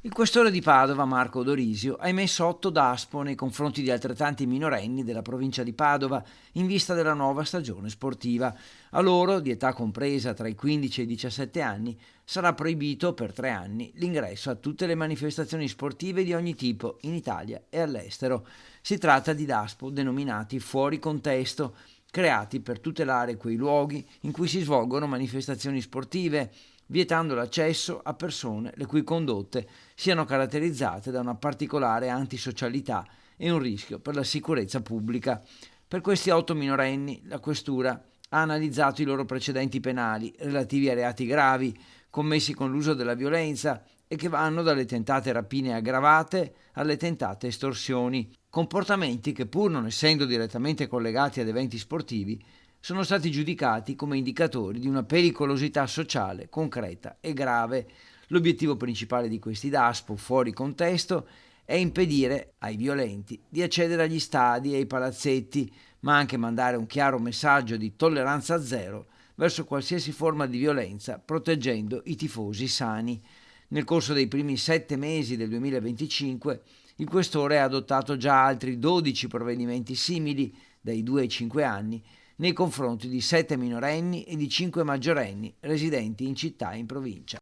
Il questore di Padova, Marco Dorisio, ha emesso 8 DASPO nei confronti di altrettanti minorenni della provincia di Padova in vista della nuova stagione sportiva. A loro, di età compresa tra i 15 e i 17 anni, sarà proibito per 3 anni l'ingresso a tutte le manifestazioni sportive di ogni tipo in Italia e all'estero. Si tratta di DASPO denominati fuori contesto, creati per tutelare quei luoghi in cui si svolgono manifestazioni sportive, vietando l'accesso a persone le cui condotte siano caratterizzate da una particolare antisocialità e un rischio per la sicurezza pubblica. Per questi 8 minorenni la questura ha analizzato i loro precedenti penali relativi a reati gravi commessi con l'uso della violenza e che vanno dalle tentate rapine aggravate alle tentate estorsioni, comportamenti che, pur non essendo direttamente collegati ad eventi sportivi, sono stati giudicati come indicatori di una pericolosità sociale concreta e grave. L'obiettivo principale di questi DASPO fuori contesto è impedire ai violenti di accedere agli stadi e ai palazzetti, ma anche mandare un chiaro messaggio di tolleranza zero verso qualsiasi forma di violenza, proteggendo i tifosi sani. Nel corso dei primi 7 mesi del 2025 il questore ha adottato già altri 12 provvedimenti simili, dai 2 ai 5 anni, nei confronti di 7 minorenni e di 5 maggiorenni residenti in città e in provincia.